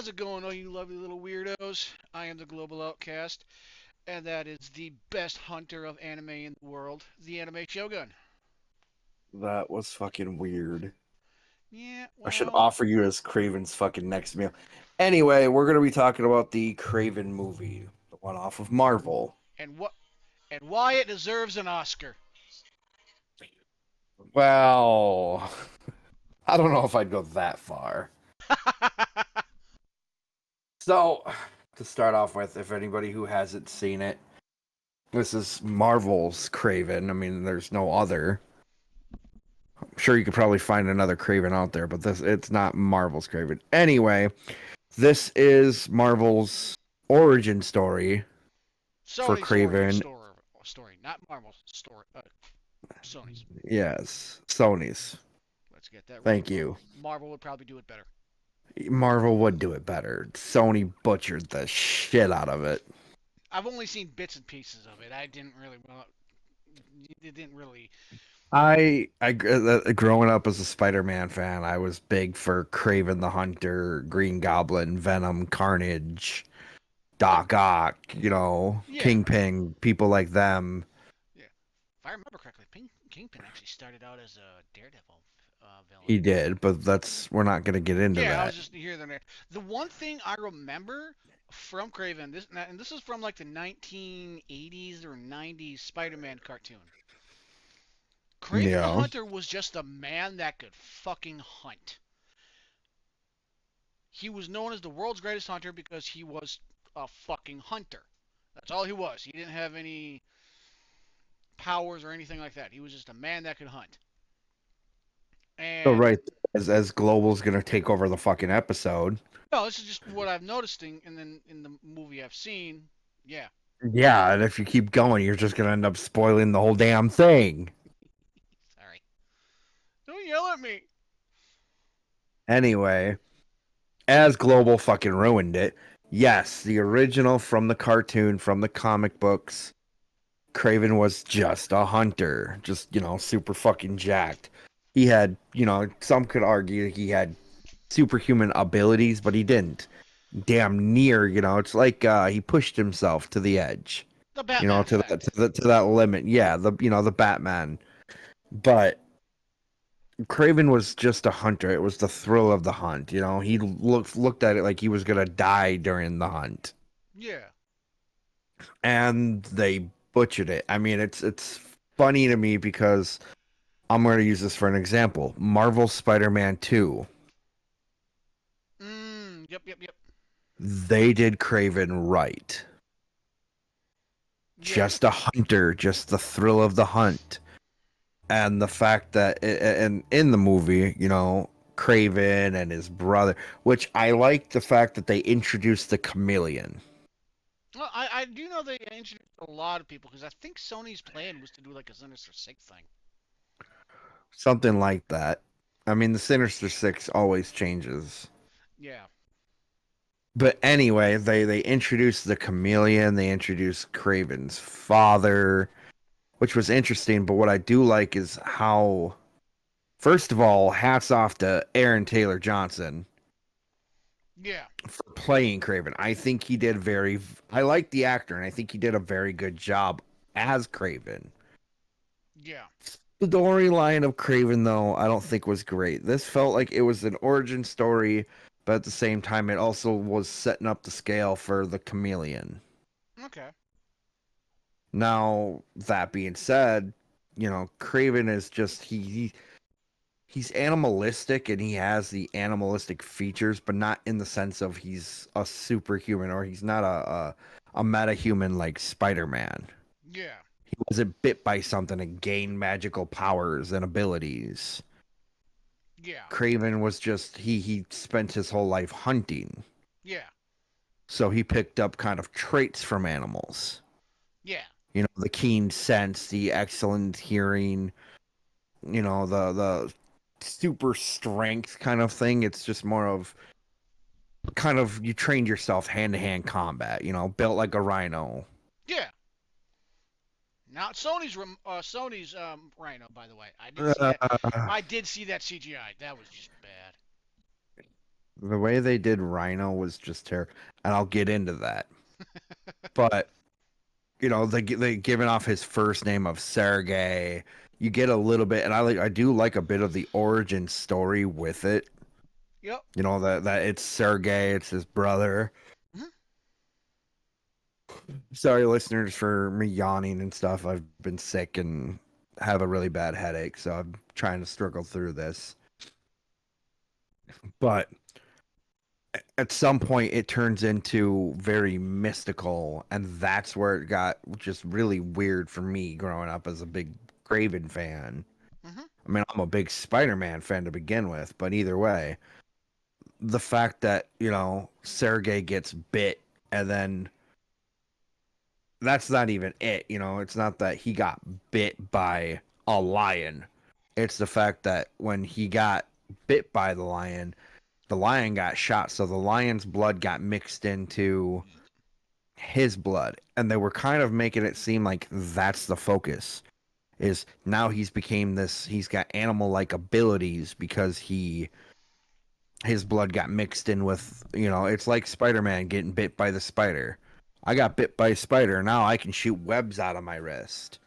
How's it going, all you lovely little weirdos? I am the Globaloutcast, and that is the best hunter of anime in the world, the Anime Shogun. That was fucking weird. Yeah, I should well, offer you as Craven's fucking next meal. Anyway, we're gonna be talking about the Craven movie, the one off of Marvel. and what and why it deserves an Oscar. Well, I don't know if I'd go that far. So, to start off with, if anybody who hasn't seen it, this is Marvel's Craven. I mean, there's no other. I'm sure you could probably find another Craven out there, but this it's not Marvel's Craven. Anyway, this is Marvel's origin story for Sony's origin Craven. story, not Marvel's story. Sony's. Yes, Sony's. Let's get that right. Thank you. Marvel would probably do it better. Marvel would do it better. Sony butchered the shit out of it. I've only seen bits and pieces of it. I didn't really well, it didn't really. Growing up as a Spider-Man fan, I was big for Kraven the Hunter, Green Goblin, Venom, Carnage, Doc Ock, Yeah, Kingpin, people like them. yeah. If I remember correctly, Kingpin actually started out as a Daredevil villain. He did, but that's we're not gonna get into Yeah, I was that. just here and there. The one thing I remember from Kraven, this is from like the 1980s or 90s Spider-Man cartoon. Kraven the Yeah. Hunter was just a man that could fucking hunt. He was known as the world's greatest hunter because he was a fucking hunter. That's all he was. He didn't have any powers or anything like that. He was just a man that could hunt. So And right as Global's gonna take over the fucking episode. no, this is just what I've noticed in the movie I've seen. Yeah, Yeah, and if you keep going, you're just gonna end up spoiling the whole damn thing. sorry. Don't yell at me. Anyway, as Global fucking ruined it, yes, the original from the cartoon, from the comic books, Craven was just a hunter, just, super fucking jacked. He had, some could argue he had superhuman abilities, but he didn't. Damn near, it's like he pushed himself to the edge, The Batman to that effect. to that limit. Yeah, the Batman. But Craven was just a hunter. It was the thrill of the hunt. He looked at it like he was gonna die during the hunt, Yeah. and they butchered it. I mean, it's funny to me because I'm going to use this for an example. Marvel Spider-Man 2. Yep, yep, yep. They did Craven right. Yeah. Just a hunter, just the thrill of the hunt. And the fact that in the movie, Craven and his brother, which I like the fact that they introduced the chameleon. Well, I do know they introduced a lot of people because I think Sony's plan was to do like a Sinister Six thing. Something like that. I mean, the Sinister Six always changes. Yeah. But anyway, they introduced the chameleon, they introduced Craven's father, which was interesting. But what I do like is how, first of all, hats off to Aaron Taylor Johnson Yeah. for playing Craven. I think he did I like the actor, and I think he did a very good job as Craven. Yeah. The storyline of Craven, though, I don't think was great. This felt like it was an origin story, but at the same time, it also was setting up the scale for the chameleon. Okay. Now, that being said, Craven is just he's animalistic and he has the animalistic features, but not in the sense of he's a superhuman or he's not a metahuman like Spider-Man. Yeah. He wasn't bit by something and gained magical powers and abilities. Yeah. Craven was just he spent his whole life hunting. Yeah. So he picked up kind of traits from animals. Yeah. The keen sense, the excellent hearing, the super strength kind of thing. It's just more of kind of you trained yourself hand to hand combat, built like a rhino. Yeah. Not Sony's Rhino, by the way. I did see that. Uh, I did see that CGI. That was just bad. The way they did Rhino was just terrible, and I'll get into that. But they giving off his first name of Sergey. You get a little bit, and I do like a bit of the origin story with it. Yep. That it's Sergey, it's his brother. Mhm. Sorry, listeners, for me yawning and stuff. I've been sick and have a really bad headache, so I'm trying to struggle through this. But at some point, it turns into very mystical, and that's where it got just really weird for me growing up as a big Kraven fan. Mhm. I mean, I'm a big Spider-Man fan to begin with, but either way, the fact that, Sergey gets bit and then that's not even it, it's not that he got bit by a lion. It's the fact that when he got bit by the lion got shot, so the lion's blood got mixed into his blood, and they were kind of making it seem like that's the focus. Is now he's got animal like abilities because his blood got mixed in with, it's like Spider-Man getting bit by the spider. I got bit by a spider, now I can shoot webs out of my wrist.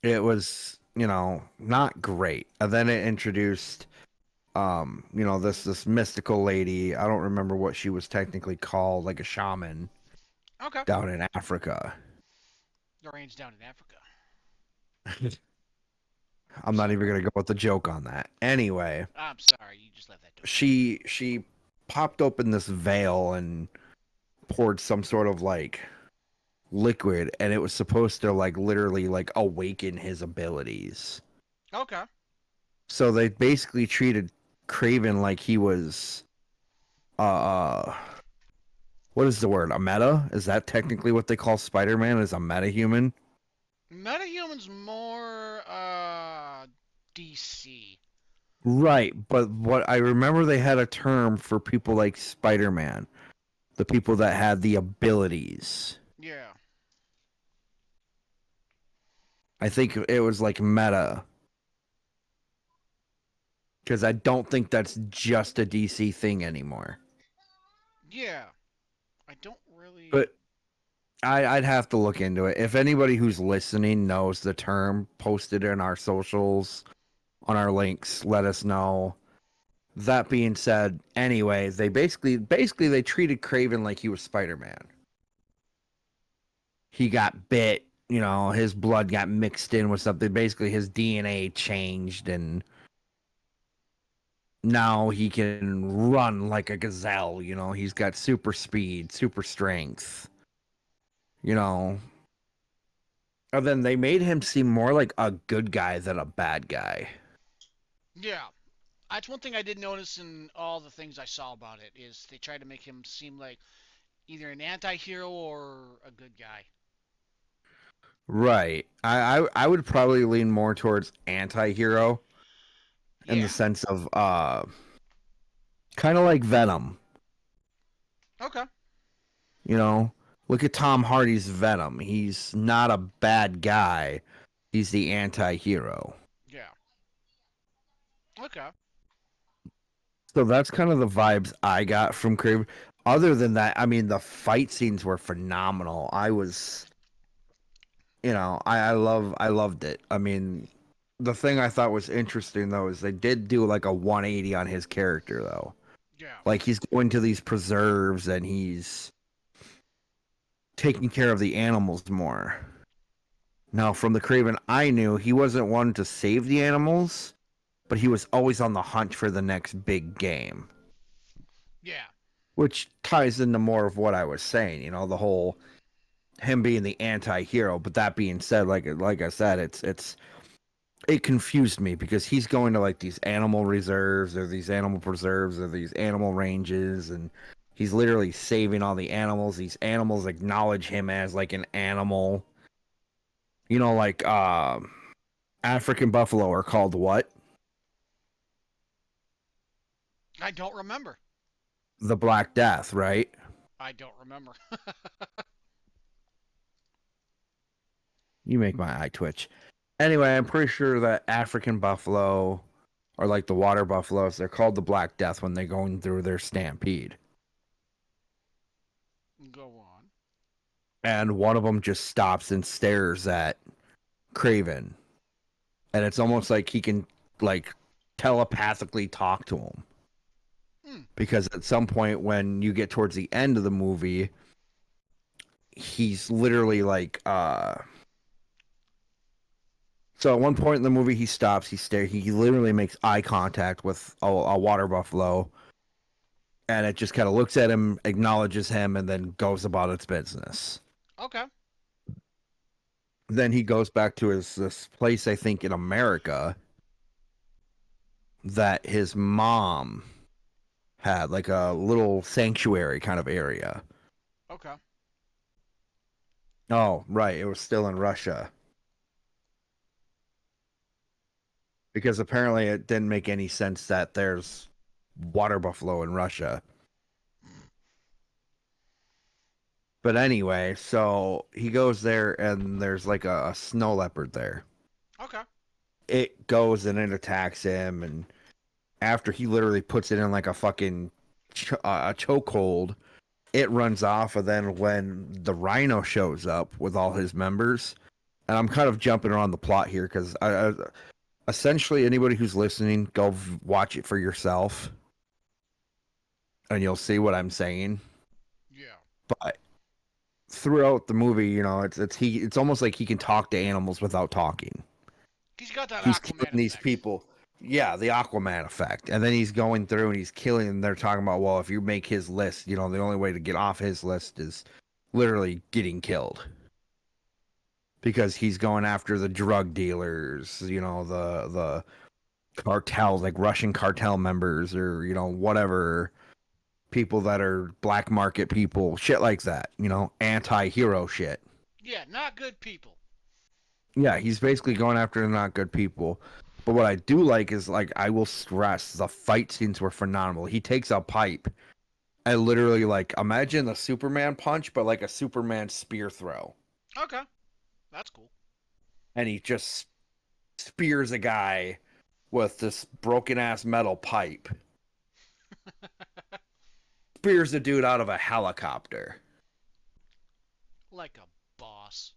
It was, not great. And then it introduced this mystical lady. I don't remember what she was technically called, like a shaman Okay. down in Africa. The range down in Africa. I'm not even Sorry. gonna go with the joke on that. Anyway, I'm sorry. You just left that door open. she popped open this veil and poured some sort of like liquid, and it was supposed to like literally like awaken his abilities. Okay. So they basically treated Craven like he was uh what is the word? A meta? Is that technically what they call Spider-Man? Is a meta human? Metahuman's more DC. Right, but what I remember they had a term for people like Spider-Man, the people that had the abilities. Yeah. I think it was like meta because I don't think that's just a DC thing anymore. Yeah. I don't really. But I'd have to look into it. If anybody who's listening knows the term, post it in our socials, on our links. Let us know. That being said, anyway, they basically they treated Craven like he was Spider-Man. He got bit, his blood got mixed in with something. Basically, his DNA changed, and now he can run like a gazelle. He's got super speed, super strength. You know, and then they made him seem more like a good guy than a bad guy. Yeah. That's one thing I did notice in all the things I saw about it is they tried to make him seem like either an anti-hero or a good guy. Right. I would probably lean more towards anti-hero in the Yeah. sense of kind of like Venom. Okay. You know, look at Tom Hardy's Venom. He's not a bad guy. He's the anti-hero. Yeah. Okay. So that's kind of the vibes I got from Kraven. Other than that, I mean, the fight scenes were phenomenal. I loved it. I mean, the thing I thought was interesting though is they did do like a 180 on his character though. Yeah. Like he's going to these preserves and he's taking care of the animals more. Now, from the Kraven I knew, he wasn't one to save the animals, but he was always on the hunt for the next big game, Yeah. which ties into more of what I was saying. The whole him being the anti-hero. But that being said, like I said, it confused me because he's going to like these animal reserves or these animal preserves or these animal ranges, and he's literally saving all the animals. These animals acknowledge him as like an animal. Like African buffalo are called what? I don't remember. The Black Death, right? I don't remember. You make my eye twitch. Anyway, I'm pretty sure that African buffalo are like the water buffaloes. They're called the Black Death when they're going through their stampede. Go on. And one of them just stops and stares at Kraven. And it's almost like he can like telepathically talk to him. Hmm. Because at some point when you get towards the end of the movie, he's literally like so at one point in the movie he stops, he literally makes eye contact with a water buffalo, and it just kind of looks at him, acknowledges him, and then goes about its business. Okay. Then he goes back to this place, I think in America, that his mom had, like a little sanctuary kind of area. Okay. Oh, right, it was still in Russia. Because apparently it didn't make any sense that there's water buffalo in Russia. But anyway, so he goes there and there's like a snow leopard there. Okay. It goes and it attacks him, and after he literally puts it in like a fucking a chokehold, it runs off. And then when the rhino shows up with all his members, and I'm kind of jumping around the plot here because essentially anybody who's listening, go watch it for yourself, and you'll see what I'm saying. Yeah. But throughout the movie, you know, it's almost like he can talk to animals without talking. He's got that He's killing Aquaman these effect. people. Yeah, the Aquaman effect. And then he's going through and he's killing, and they're talking about, well, if you make his list, you know, the only way to get off his list is literally getting killed. Because he's going after the drug dealers, you know, the cartels, like Russian cartel members, or, you know, whatever, people that are black market people, shit like that, you know, anti-hero shit. Yeah, not good people. Yeah, he's basically going after the not good people. But what I do like is, like, I will stress, the fight scenes were phenomenal. He takes a pipe and literally, like, imagine a Superman punch, but like a Superman spear throw. Okay. That's cool. And he just spears a guy with this broken ass metal pipe. Spears a dude out of a helicopter. Like a boss.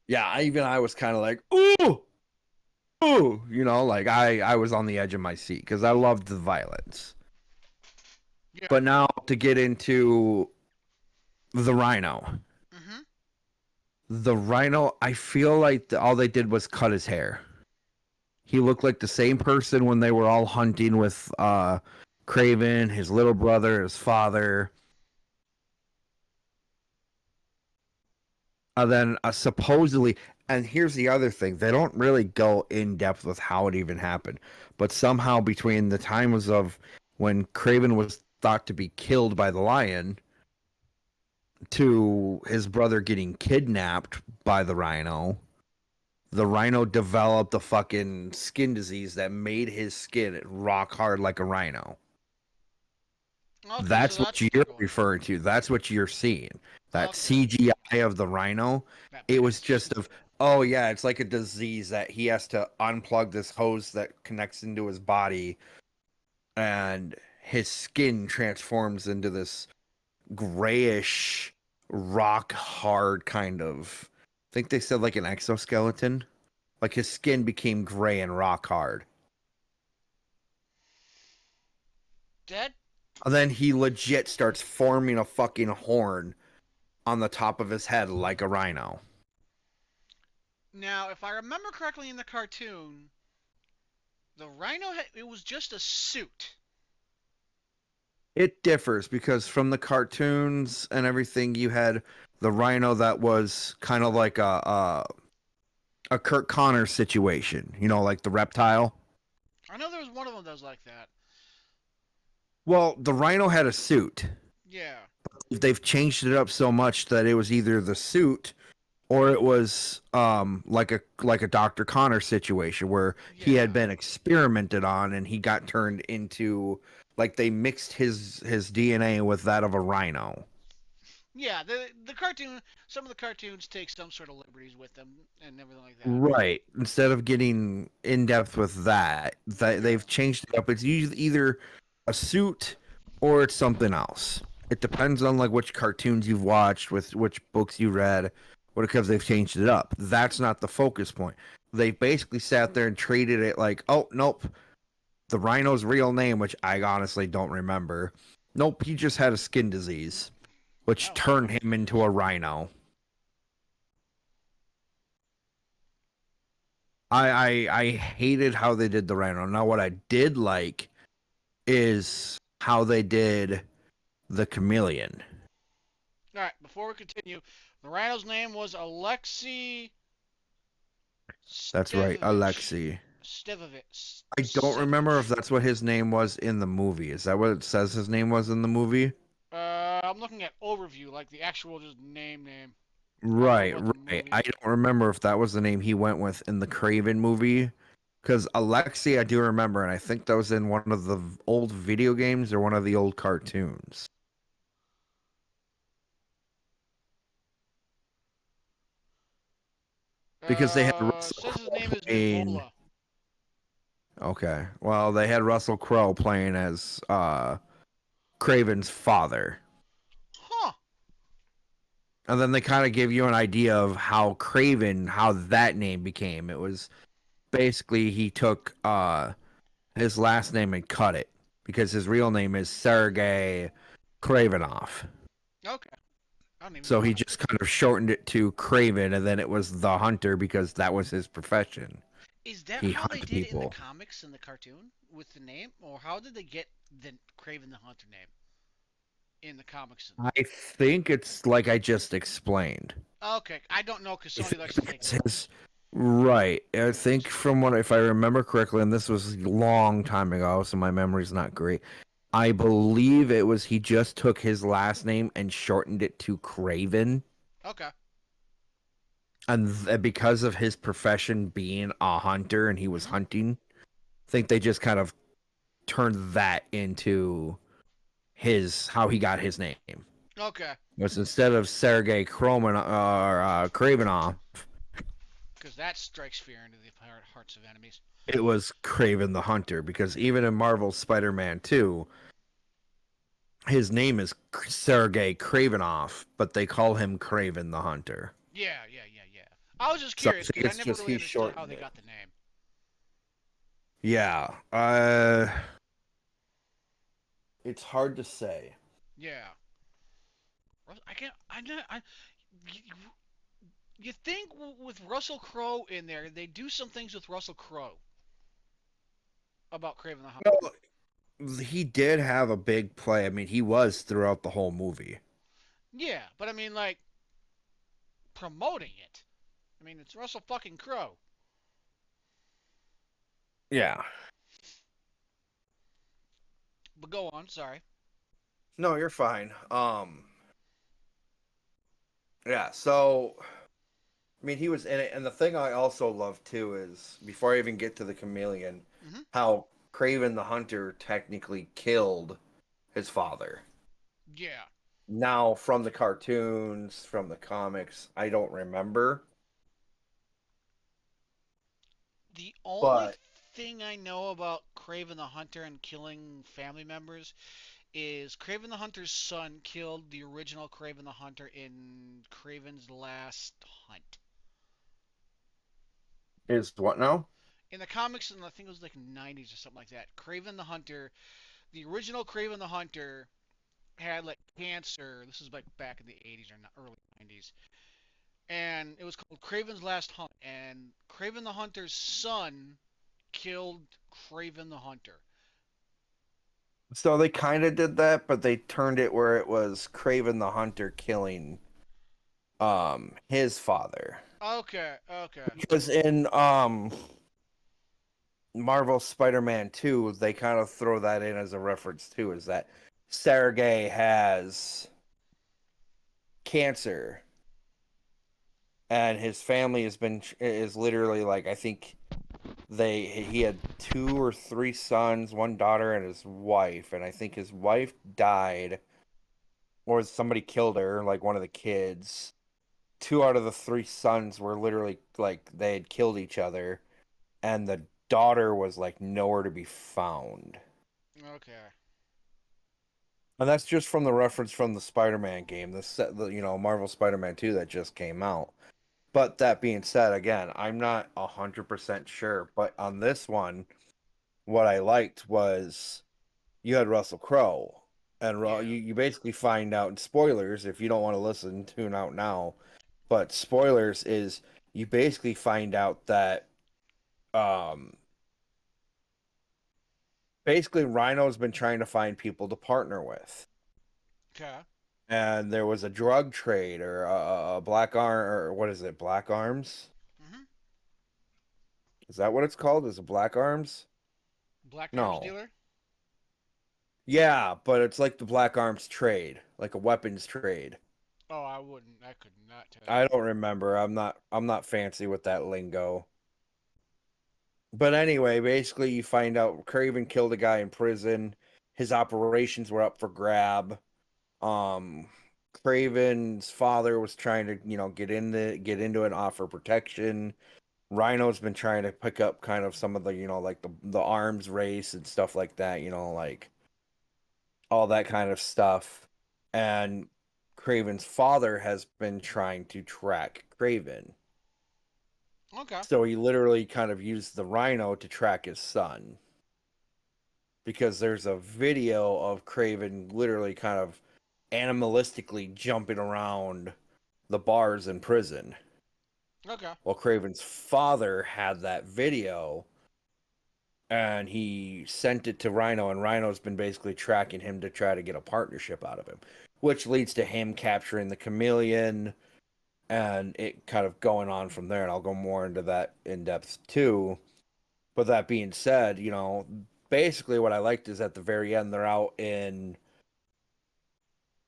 Yeah, I was kind of like, ooh, ooh, you know, like I was on the edge of my seat because I loved the violence. Yeah. But now to get into the Rhino. Mm-hmm. The Rhino, I feel like all they did was cut his hair. He looked like the same person when they were all hunting with Kraven, his little brother, his father. And then supposedly, and here's the other thing, they don't really go in depth with how it even happened. But somehow between the times of when Kraven was thought to be killed by the lion to his brother getting kidnapped by the rhino developed a fucking skin disease that made his skin rock hard like a rhino. Okay, so That's that's what what they're you're going for. referring to. That's what you're seeing. That Okay. CGI of the rhino, That it was makes just sense. of, oh yeah, it's like a disease that he has to unplug this hose that connects into his body, and his skin transforms into this grayish, rock hard kind of. I think they said like an exoskeleton. Like his skin became gray and rock hard. That And then he legit starts forming a fucking horn on the top of his head like a rhino. now, if I remember correctly in the cartoon, the Rhino it was just a suit. It differs because from the cartoons and everything, you had the rhino that was kind of like a Kurt Connors situation, you know, like the reptile. I know there was one of them that was like that. Well, the rhino had a suit. Yeah. They've changed it up so much that it was either the suit or it was like a Dr. Connor situation where he had Yeah. been experimented on and he got turned into, like, they mixed his DNA with that of a rhino. Yeah, the cartoon. Some of the cartoons take some sort of liberties with them and everything like that. Right. Instead of getting in depth with that, Yeah. they've changed it up. It's usually either a suit or it's something else. It depends on like which cartoons you've watched, with which books you read, or because they've changed it up. That's not the focus point. They basically sat there and treated it like, oh nope, the rhino's real name, which I honestly don't remember. Nope, he just had a skin disease, which Oh. turned him into a rhino. I hated how they did the rhino. Now what I did like is how they did the chameleon. All right. Before we continue, the rhino's name was Alexei That's right, Stevovich. Alexei. Stevovich. I don't remember if Stevovich. that's what his name was in the movie. Is that what it says his name was in the movie? I'm looking at overview, like the actual just name of Right, what the right. movie I is. don't remember if that was the name he went with in the Kraven movie. Because Alexei, I do remember, and I think that was in one of the old video games or one of the old cartoons. Because they had Russell Says his Crowe name is playing. Nivola. Okay. Well, they had Russell Crowe playing as Kraven's father. Huh. And then they kind of give you an idea of how Kraven, how that name became. It was basically he took his last name and cut it because his real name is Sergei Kravinoff. Okay. I don't even know So he that. just kind of shortened it to Kraven, and then it was the Hunter because that was his profession. Is that He how they hunt did it in the people. comics and the cartoon with the name, or how did they get the Craven the Hunter name in the comics? I think it's like I just explained. Okay, I don't know because I Sony likes think to take it's liberties. his right. I think Liberties. from what if I remember correctly, and this was a long time ago, so my memory's not great. I believe it was he just took his last name and shortened it to Craven, Okay. and because of his profession being a hunter and he was Mhm. hunting, I think they just kind of turned that into his how he got his name. Okay. Was instead of Sergei Kroman or Kravinoff, Because that strikes fear into the hearts of enemies. it was Kraven the Hunter. Because even in Marvel's Spider-Man 2, his name is Sergei Kravinoff, but they call him Kraven the Hunter. Yeah. I was just So I curious think because I it's never just really he understood how shortened they it. got the name. Yeah. It's hard to say. Yeah. I can't. I know. You, you think with Russell Crowe in there, they do some things with Russell Crowe about Craven the Hunter. Well, he did have a big play. I mean, he was throughout the whole movie. Yeah, but I mean, like promoting it. I mean, it's Russell fucking Crowe. Yeah. But go on. Sorry. No, you're fine. Yeah, so I mean, he was in it, and the thing I also love too is before I even get to the chameleon, Hmm. how Craven the Hunter technically killed his father. Yeah. Now, from the cartoons, from the comics, I don't remember, The only but thing I know about Craven the Hunter and killing family members is Craven the Hunter's son killed the original Craven the Hunter in Craven's Last Hunt. is what now? In the comics, and I think it was like 90s or something like that, Craven the Hunter, the original Craven the Hunter, had like cancer. This is like back in the 80s or early 90s. And it was called Craven's Last Hunt. And Craven the Hunter's son killed Craven the Hunter. So they kind of did that, but they turned it where it was Craven the Hunter killing his father. Okay. Because in Marvel Spider-Man 2, they kind of throw that in as a reference too, is that Sergey has cancer and his family has been is literally like I think he had two or three sons, one daughter and his wife, and I think his wife died or somebody killed her, like one of the kids. Two out of the three sons were literally like they had killed each other, and the daughter was like nowhere to be found. Okay. And that's just from the reference from the Spider-Man game, Marvel Spider-Man 2 that just came out. But that being said, again, I'm not 100% sure. But on this one, what I liked was you had Russell Crowe, and Yeah. you basically find out. And spoilers, if you don't want to listen, tune out now. But spoilers is you basically find out that um, basically Rhino's been trying to find people to partner with, Okay. and there was a drug trade or a black arm or what is it, black arms? Mhm. Is that what it's called? Is it black arms? Black Arms No. dealer. Yeah, but it's like the black arms trade, like a weapons trade. Oh, I wouldn't. I could not tell you. I don't remember. I'm not fancy with that lingo. But anyway, basically you find out Kraven killed a guy in prison. His operations were up for grab. Um Kraven's father was trying to, get into it and offer protection. Rhino's been trying to pick up kind of some of the, like the arms race and stuff like that, like all that kind of stuff. And Kraven's father has been trying to track Kraven. Okay. So he literally kind of used the Rhino to track his son because there's a video of Kraven literally kind of animalistically jumping around the bars in prison. Okay. Well, Kraven's father had that video and he sent it to Rhino, and Rhino's been basically tracking him to try to get a partnership out of him, which leads to him capturing the chameleon and it kind of going on from there. And I'll go more into that in depth too. But that being said, basically what I liked is at the very end, they're out in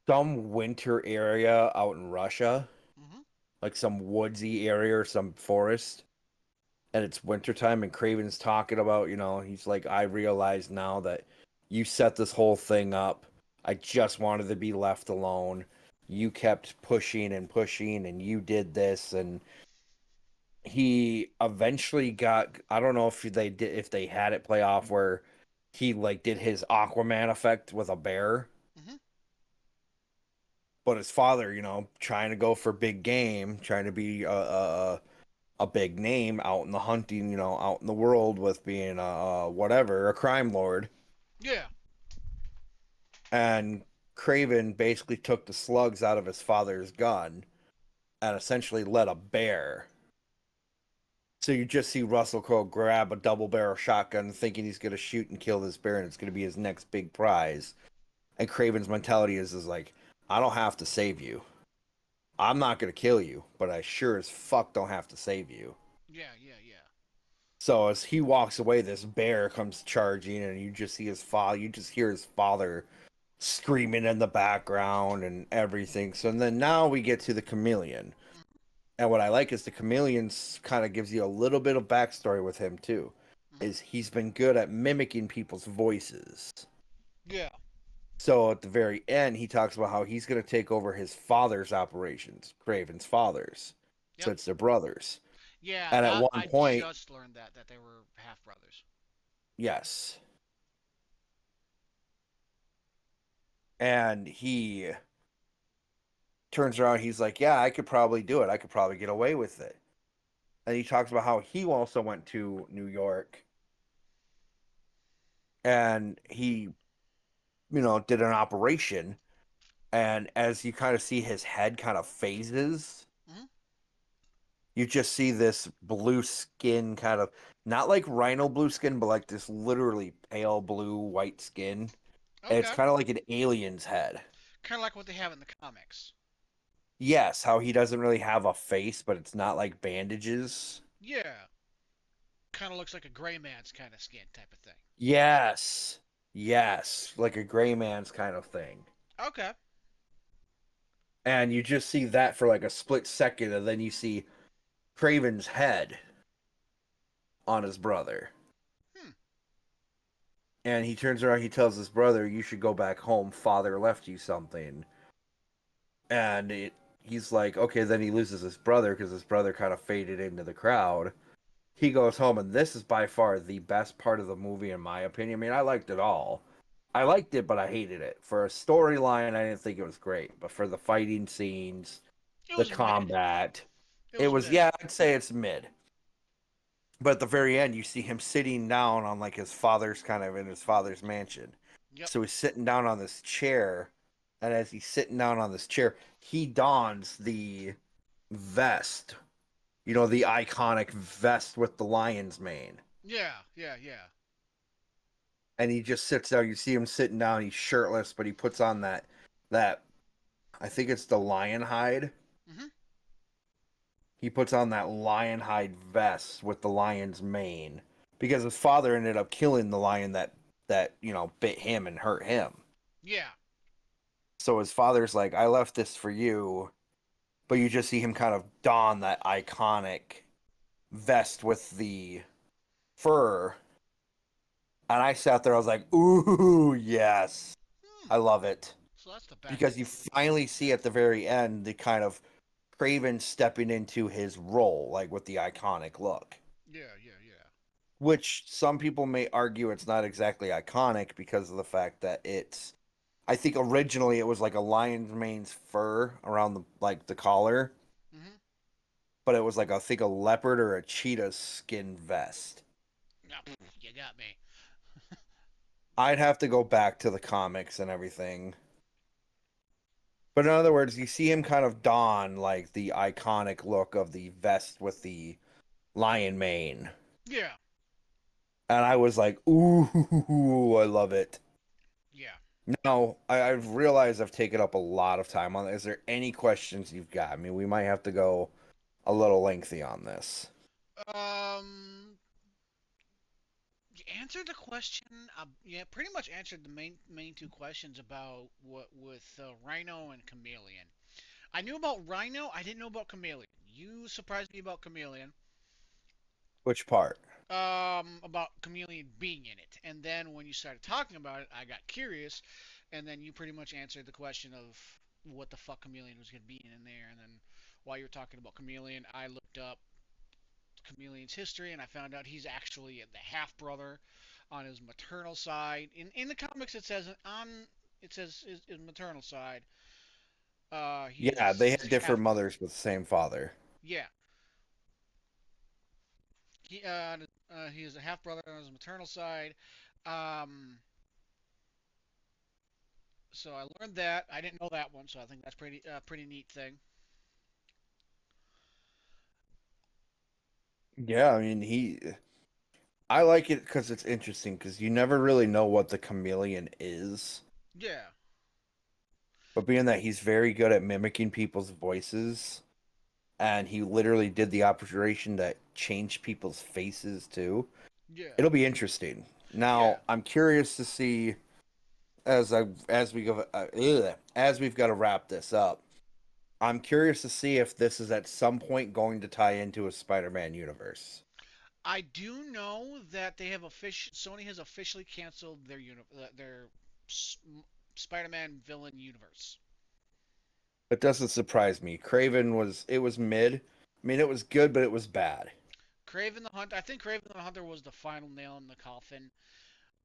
some winter area out in Russia, Mhm. like some woodsy area or some forest. And it's wintertime, and Craven's talking about, he's like, I realize now that you set this whole thing up. I just wanted to be left alone. You kept pushing and pushing, and you did this, and he eventually got. I don't know if they had it play off where he like did his Aquaman effect with a bear, Mhm. but his father, trying to go for big game, trying to be a big name out in the hunting, out in the world with being whatever, a crime lord. Yeah. And Craven basically took the slugs out of his father's gun and essentially let a bear. So you just see Russell Crowe grab a double barrel shotgun thinking he's going to shoot and kill this bear and it's going to be his next big prize. And Craven's mentality is like, I don't have to save you. I'm not going to kill you, but I sure as fuck don't have to save you. Yeah. Yeah. Yeah. So as he walks away, this bear comes charging, and you just see his father. You just hear his father screaming in the background and everything. So then now we get to the chameleon, and what I like is the chameleon kind of gives you a little bit of backstory with him too. Mhm. Is he's been good at mimicking people's voices. Yeah. So at the very end, he talks about how he's going to take over his father's operations, Craven's father's. So Yep. it's their brothers. Yeah. And at That one I point, just learned that they were half brothers. yes. And he turns around, he's like, yeah, I could probably do it. I could probably get away with it. And he talks about how he also went to New York and he, did an operation. And as you kind of see his head kind of phases, Mhm. you just see this blue skin kind of, not like rhino blue skin, but like this literally pale blue white skin. And it's Okay. kind of like an alien's head. Kind of like what they have in the comics. Yes, how he doesn't really have a face, but it's not like bandages. Yeah. Kind of looks like a gray man's kind of skin type of thing. Yes. Yes. Like a gray man's kind of thing. Okay. And you just see that for like a split second, and then you see Craven's head on his brother. Hmm. And he turns around, he tells his brother, you should go back home. Father left you something. and he's like, okay, then he loses his brother because his brother kind of faded into the crowd. He goes home, and this is by far the best part of the movie, in my opinion. I mean, I liked it all. I liked it, but I hated it. For a storyline, I didn't think it was great. But for the fighting scenes, It the was mid. combat, It it was was, mid. yeah, I'd say it's mid. But at the very end, you see him sitting down on like his father's kind of in his father's mansion. Yep. So he's sitting down on this chair, and as he's sitting down on this chair, he dons the vest. You know, the iconic vest with the lion's mane. Yeah. Yeah. Yeah. And he just sits down. You see him sitting down. He's shirtless, but he puts on that I think it's the lion hide. Mhm. He puts on that lion hide vest with the lion's mane because his father ended up killing the lion that bit him and hurt him. Yeah. So his father's like, I left this for you, but you just see him kind of don that iconic vest with the fur. And I sat there, I was like, ooh, yes. Hmm. I love it. So that's the Because backstory. you finally see at the very end the kind of Kraven stepping into his role, like with the iconic look. Yeah. Yeah. Yeah. Which some people may argue it's not exactly iconic because of the fact that it's I think originally it was like a lion's mane's fur around the collar, Mhm. but it was like I think a leopard or a cheetah's skin vest. Yeah. You got me. I'd have to go back to the comics and everything. But in other words, you see him kind of don like the iconic look of the vest with the lion mane. Yeah. And I was like, ooh, I love it. Yeah. Now, I've realized I've taken up a lot of time on it. Is there any questions you've got? I mean, we might have to go a little lengthy on this. Um. You answered the question. Yeah, pretty much answered the main two questions about what with Rhino and Chameleon. I knew about Rhino. I didn't know about Chameleon. You surprised me about Chameleon. Which part? About Chameleon being in it, and then when you started talking about it, I got curious, and then you pretty much answered the question of what the fuck Chameleon was gonna be in there, and then while you were talking about Chameleon, I looked up Chameleon's history, and I found out he's actually the half brother on his maternal side. In the comics, it says his maternal side. Yeah, they He's had different half brother. mothers with the same father. Yeah, he is a half brother on his maternal side. Um, so I learned that. I didn't know that one, so I think that's pretty neat thing. Yeah, I mean, I like it because it's interesting because you never really know what the chameleon is. Yeah, But being that he's very good at mimicking people's voices, and he literally did the operation that changed people's faces too, yeah, it'll be interesting. yeah. Now, I'm curious to see as we go as we've got to wrap this up. I'm curious to see if this is at some point going to tie into a Spider-Man universe. I do know that Sony has officially canceled their S- Spider-Man villain universe. It doesn't surprise me. Craven was it was mid. I mean, it was good, but it was bad. Craven the Hunter. I think Craven the Hunter was the final nail in the coffin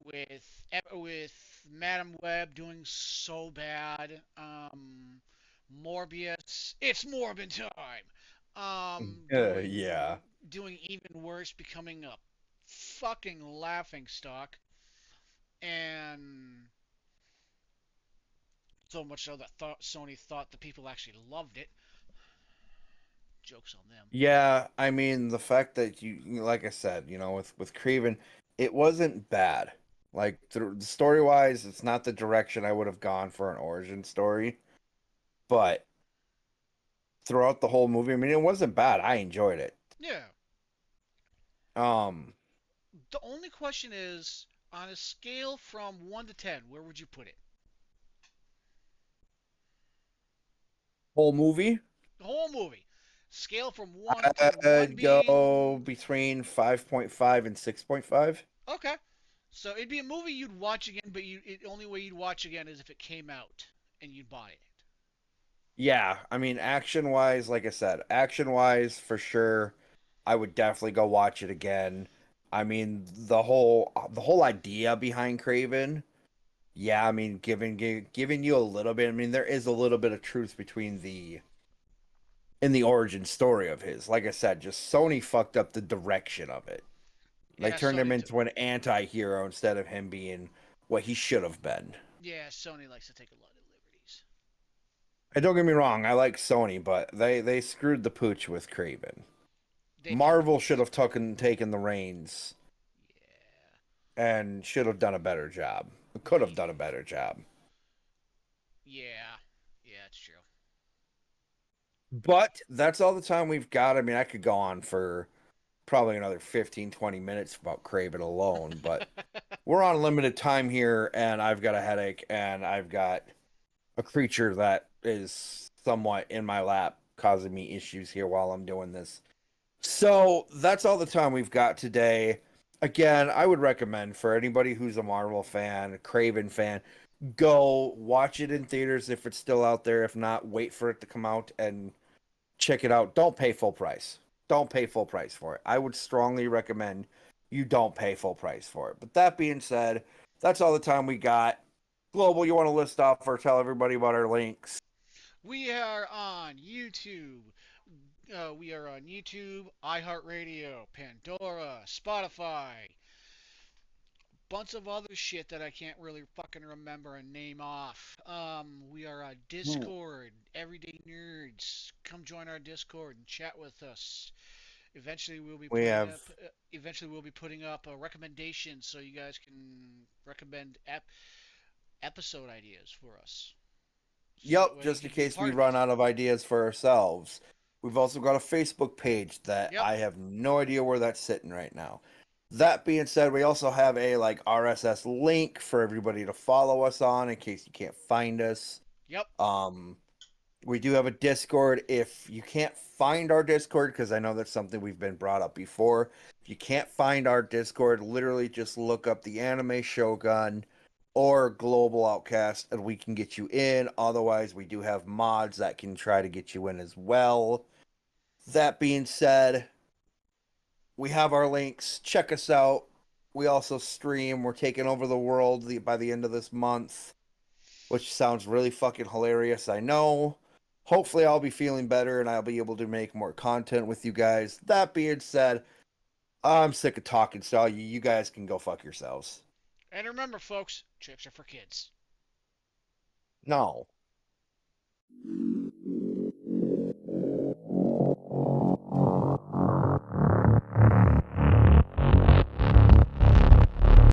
with Madam Web doing so bad. Morbius. It's Morbin time. Yeah. Doing even worse, becoming a fucking laughing stock, and so much so that Sony thought the people actually loved it. Jokes on them. Yeah, I mean the fact that like I said, with Craven, it wasn't bad. Like story wise, it's not the direction I would have gone for an origin story, but throughout the whole movie, I mean, it wasn't bad. I enjoyed it. Yeah. Um, The only question is, on a scale from 1 to 10, where would you put it? whole movie, The whole movie. Scale from 1 I'd being. go between 5.5 and 6.5. Okay. So it'd be a movie you'd watch again, but the only way you'd watch again is if it came out and you'd buy it. Yeah, I mean, action wise, like I said, action wise for sure, I would definitely go watch it again. I mean, the whole idea behind Kraven, yeah, I mean, giving you a little bit. I mean, there is a little bit of truth between the in the origin story of his. Like I said, just Sony fucked up the direction of it. They Yeah, turned him Sony. into an anti-hero instead of him being what he should have been. Yeah, Sony likes to take a lot of liberties. And don't get me wrong, I like Sony, but they screwed the pooch with Kraven. They Marvel totally should did. have taken the reins Yeah. and should have done a better job. Could have done a Yeah. better job. Yeah. Yeah, it's true. But that's all the time we've got. I mean, I could go on for probably another 15, 20 minutes about Kraven alone, but we're on limited time here and I've got a headache and I've got a creature that is somewhat in my lap causing me issues here while I'm doing this. So that's all the time we've got today. Again, I would recommend for anybody who's a Marvel fan, a Kraven fan, go watch it in theaters if it's still out there. If not, wait for it to come out and check it out. Don't pay full price. Don't pay full price for it. I would strongly recommend you don't pay full price for it. But that being said, that's all the time we got. Global, you want to list off or tell everybody about our links? We are on YouTube. We are on YouTube, iHeartRadio, Pandora, Spotify, bunch of other shit that I can't really fucking remember and name off. We are on Discord, Everyday Nerds. Come join our Discord and chat with us. Eventually, we'll be We putting have, up. Eventually, we'll be putting up a recommendation so you guys can recommend episode ideas for us. So that yep, way you just in can be a case we part of run it. out of ideas for ourselves. We've also got a Facebook page that Yep. I have no idea where that's sitting right now. That being said, we also have a like RSS link for everybody to follow us on in case you can't find us. Yep. Um, we do have a Discord. If you can't find our Discord, because I know that's something we've been brought up before, if you can't find our Discord, literally just look up the Anime Shogun or Global Outcast and we can get you in. Otherwise, we do have mods that can try to get you in as well. That being said, we have our links. Check us out. We also stream. We're taking over the world by the end of this month, which sounds really fucking hilarious. I know. Hopefully, I'll be feeling better and I'll be able to make more content with you guys. That being said, I'm sick of talking, so you guys can go fuck yourselves. And remember, folks, trips are for kids. No.